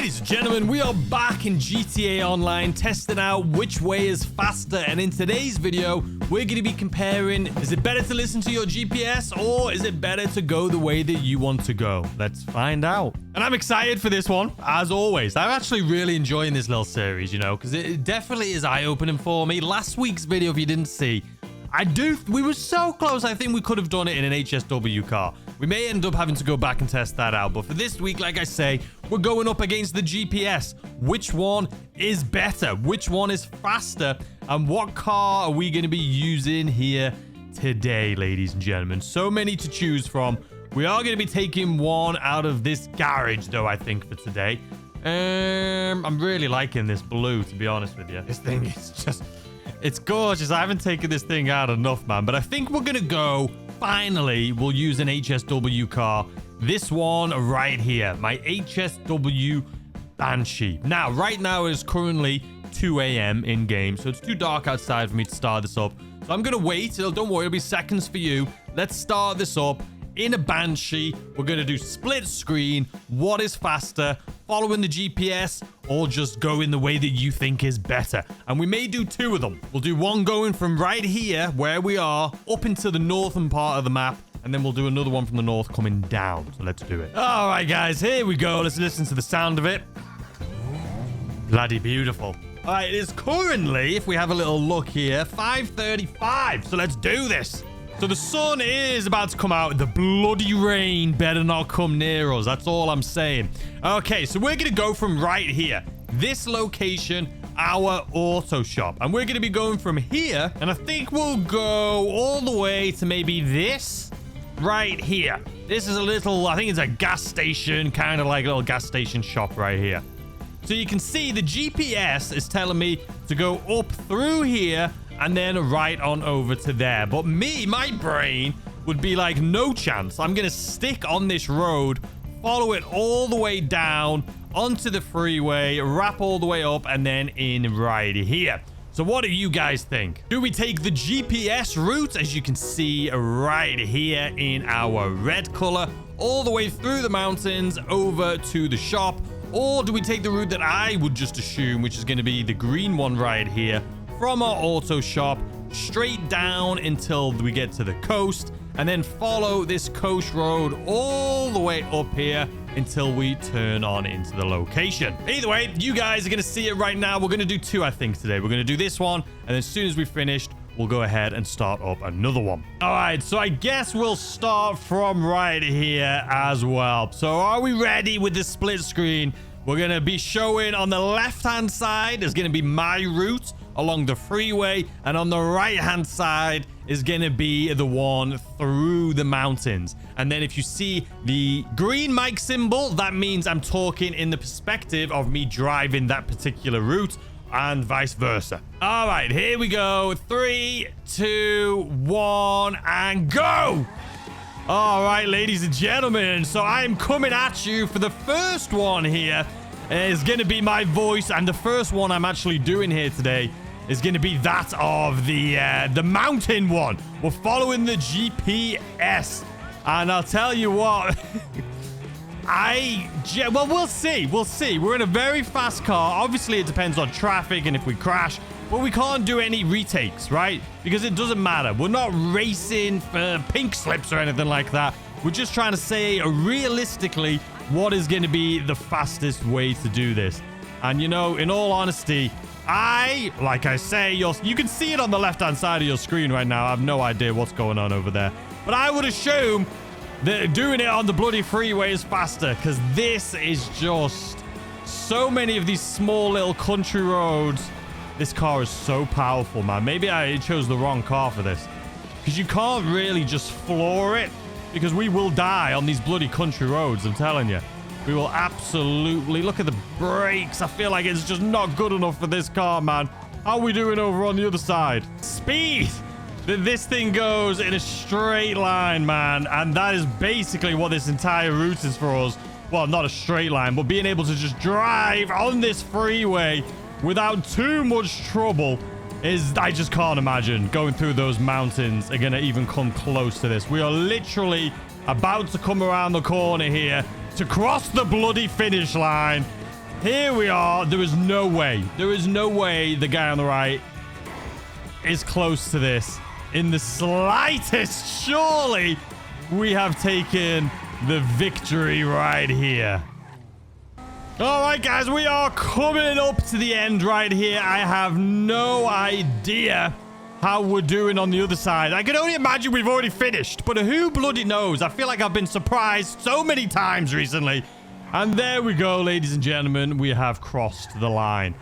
Ladies and gentlemen, we are back in GTA Online testing out which way is faster, and in today's video we're going to be comparing, is it better to listen to your GPS or is it better to go the way that you want to go? Let's find out. And I'm excited for this one, as always. I'm actually really enjoying this little series, you know, because it definitely is eye-opening for me. Last week's video, if you didn't see, we were so close. I think we could have done it in an HSW car. We may end up having to go back and test that out. But for this week, like I say, we're going up against the GPS. Which one is better? Which one is faster? And what car are we going to be using here today, ladies and gentlemen? So many to choose from. We are going to be taking one out of this garage, though, I think, for today. I'm really liking this blue, to be honest with you. This thing is just... it's gorgeous. I haven't taken this thing out enough, man. But I think we're going to go... finally, we'll use an HSW car. This one right here. My HSW Banshee. Now, right now it is currently 2 a.m. in game. So it's too dark outside for me to start this up. So I'm going to wait. Don't worry, it'll be seconds for you. Let's start this up in a Banshee. We're going to do split screen. What is faster? Following the GPS or just going the way that you think is better? And we may do two of them. We'll do one going from right here where we are up into the northern part of the map, and then we'll do another one from the north coming down. So let's do it. All right, guys, here we go. Let's listen to the sound of it. Bloody beautiful. All right, it is currently, if we have a little look here, 5:35. So let's do this. So the sun is about to come out. The bloody rain better not come near us. That's all I'm saying. Okay, so we're going to go from right here. This location, our auto shop. And we're going to be going from here. And I think we'll go all the way to maybe this right here. This is a little, I think it's a gas station, kind of like a little gas station shop right here. So you can see the GPS is telling me to go up through here and then right on over to there. But my brain would be like, no chance. I'm going to stick on this road, follow it all the way down onto the freeway, wrap all the way up, and then in right here. So what do you guys think? Do we take the GPS route, as you can see right here in our red color, all the way through the mountains over to the shop? Or do we take the route that I would just assume, which is going to be the green one right here, from our auto shop straight down until we get to the coast, and then follow this coast road all the way up here until we turn on into the location? Either way, you guys are going to see it right now. We're going to do two, I think, today. We're going to do this one, and as soon as we've finished, we'll go ahead and start up another one. All right, so I guess we'll start from right here as well. So are we ready with the split screen? We're going to be showing on the left-hand side is going to be my route along the freeway, and on the right-hand side is going to be the one through the mountains. And then if you see the green mic symbol, that means I'm talking in the perspective of me driving that particular route, and vice versa. All right, here we go. 3, 2, 1, and go! All right, ladies and gentlemen, so I'm coming at you for the first one here. Is going to be my voice, and the first one I'm actually doing here today is going to be that of the mountain one. We're following the GPS, and I'll tell you what, well, we'll see. We'll see. We're in a very fast car. Obviously, it depends on traffic and if we crash, but we can't do any retakes, right? Because it doesn't matter. We're not racing for pink slips or anything like that. We're just trying to say realistically what is going to be the fastest way to do this. And, you know, in all honesty, like I say, you can see it on the left-hand side of your screen right now. I have no idea what's going on over there. But I would assume that doing it on the bloody freeway is faster, because this is just so many of these small little country roads. This car is so powerful, man. Maybe I chose the wrong car for this, because you can't really just floor it, because we will die on these bloody country roads, I'm telling you. We will absolutely... look at the brakes. I feel like it's just not good enough for this car, man. How are we doing over on the other side? Speed! This thing goes in a straight line, man. And that is basically what this entire route is for us. Well, not a straight line, but being able to just drive on this freeway without too much trouble is... I just can't imagine going through those mountains are going to even come close to this. We are literally about to come around the corner here to cross the bloody finish line. Here we are. There is no way. There is no way the guy on the right is close to this in the slightest. Surely we have taken the victory right here. All right, guys, we are coming up to the end right here. I have no idea how we're doing on the other side. I can only imagine we've already finished, but who bloody knows? I feel like I've been surprised so many times recently. And there we go, ladies and gentlemen. We have crossed the line.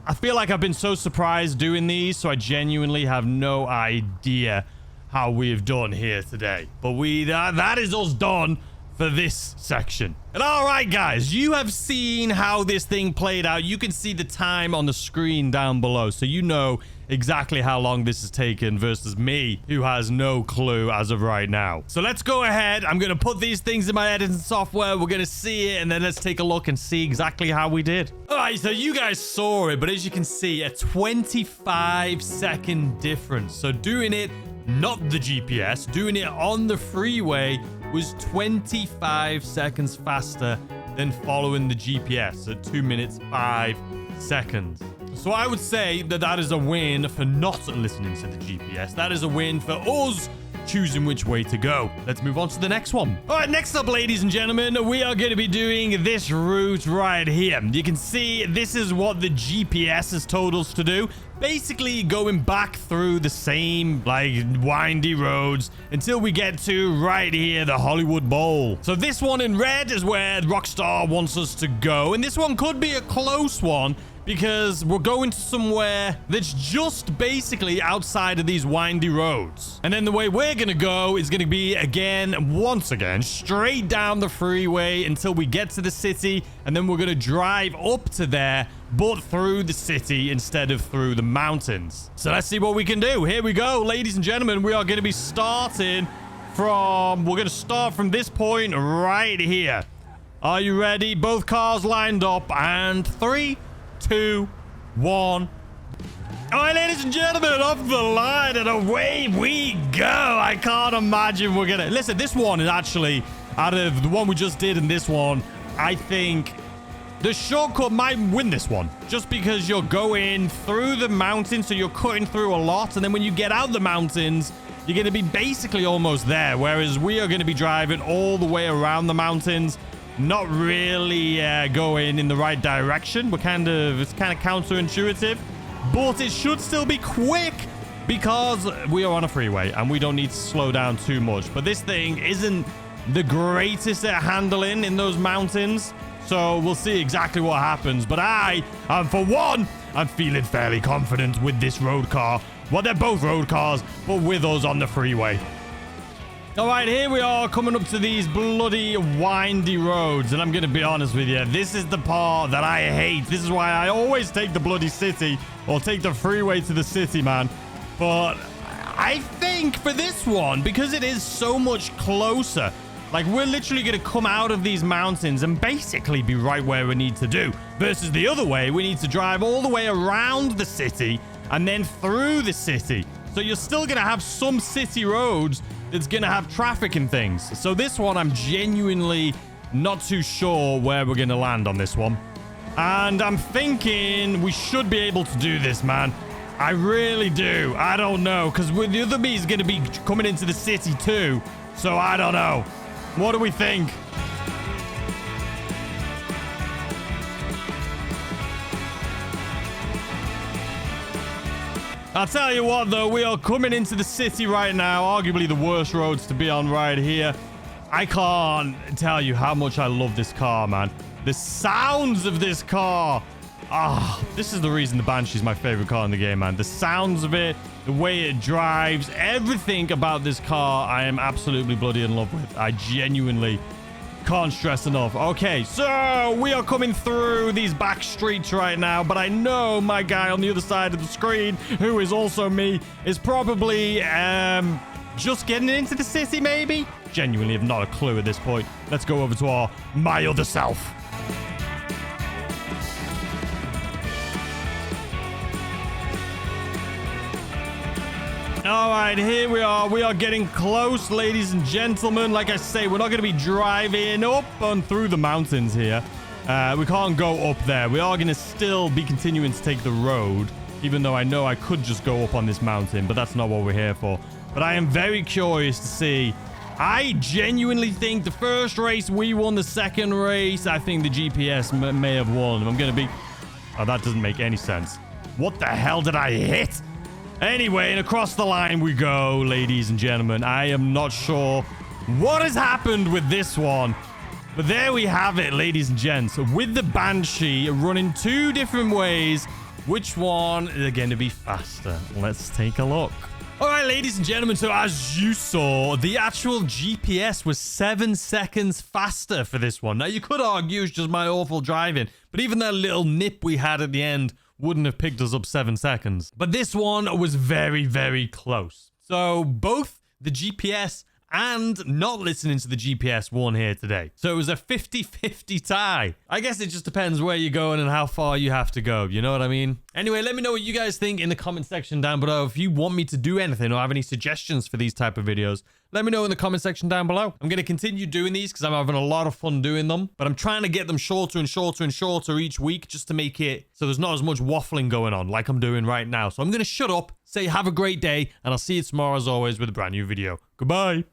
I feel like I've been so surprised doing these, so I genuinely have no idea how we have done here today. But that is us done for this section. And all right, guys, you have seen how this thing played out. You can see the time on the screen down below, so you know exactly how long this has taken versus me, who has no clue as of right now. So let's go ahead. I'm going to put these things in my editing software. We're going to see it, and then let's take a look and see exactly how we did. All right, so you guys saw it, but as you can see, a 25-second difference. So doing it, not the GPS, doing it on the freeway was 25 seconds faster than following the GPS at 2 minutes 5 seconds. So I would say that that is a win for not listening to the GPS. That is a win for us choosing which way to go. Let's move on to the next one. All right, next up, ladies and gentlemen, we are going to be doing this route right here. You can see this is what the GPS has told us to do. Basically going back through the same like windy roads until we get to right here, the Hollywood Bowl. So this one in red is where Rockstar wants us to go. And this one could be a close one, because we're going to somewhere that's just basically outside of these windy roads. And then the way we're going to go is going to be, once again, straight down the freeway until we get to the city. And then we're going to drive up to there, but through the city instead of through the mountains. So let's see what we can do. Here we go, ladies and gentlemen. We are going to be starting from... We're going to start from this point right here. Are you ready? Both cars lined up. And 3, 2, 1. All right, ladies and gentlemen, off the line and away we go. I can't imagine we're gonna listen. This one is actually, out of the one we just did and this one, I think the shortcut might win this one, just because you're going through the mountains, so you're cutting through a lot, and then when you get out the mountains, you're going to be basically almost there, whereas we are going to be driving all the way around the mountains, not really going in the right direction. It's kind of counterintuitive, but it should still be quick because we are on a freeway and we don't need to slow down too much. But this thing isn't the greatest at handling in those mountains, so we'll see exactly what happens. But for one, I'm feeling fairly confident with this road car. Well, they're both road cars, but with us on the freeway. All right, here we are coming up to these bloody windy roads. And I'm going to be honest with you, this is the part that I hate. This is why I always take the bloody city or take the freeway to the city, man. But I think for this one, because it is so much closer, like we're literally going to come out of these mountains and basically be right where we need to do. Versus the other way, we need to drive all the way around the city and then through the city. So you're still going to have some city roads that's going to have traffic and things. So this one, I'm genuinely not too sure where we're going to land on this one. And I'm thinking we should be able to do this, man. I really do. I don't know, because the other me is going to be coming into the city too. So I don't know. What do we think? I'll tell you what, though, we are coming into the city right now, arguably the worst roads to be on right here. I can't tell you how much I love this car, man. The sounds of this car. This is the reason the Banshee is my favorite car in the game, man. The sounds of it, the way it drives, everything about this car, I am absolutely bloody in love with. I genuinely can't stress enough. Okay, so we are coming through these back streets right now, but I know my guy on the other side of the screen, who is also me, is probably just getting into the city, maybe? Genuinely have not a clue at this point. Let's go over to my other self. All right, here we are. We are getting close, ladies and gentlemen. Like I say, we're not going to be driving up and through the mountains here. We can't go up there. We are going to still be continuing to take the road, even though I know I could just go up on this mountain, but that's not what we're here for. But I am very curious to see. I genuinely think the first race we won, the second race, I think the GPS may have won. I'm going to be... Oh, that doesn't make any sense. What the hell did I hit? Anyway, and across the line we go, ladies and gentlemen. I am not sure what has happened with this one. But there we have it, ladies and gents. With the Banshee running 2 different ways, which one is going to be faster? Let's take a look. All right, ladies and gentlemen, so as you saw, the actual GPS was 7 seconds faster for this one. Now, you could argue it's just my awful driving, but even that little nip we had at the end wouldn't have picked us up 7 seconds. But this one was very, very close. So both the GPS and not listening to the GPS won here today. So it was a 50-50 tie. I guess it just depends where you're going and how far you have to go. You know what I mean? Anyway, let me know what you guys think in the comment section down below. If you want me to do anything or have any suggestions for these type of videos, let me know in the comment section down below. I'm going to continue doing these because I'm having a lot of fun doing them, but I'm trying to get them shorter and shorter and shorter each week just to make it so there's not as much waffling going on like I'm doing right now. So I'm going to shut up, say have a great day, and I'll see you tomorrow as always with a brand new video. Goodbye.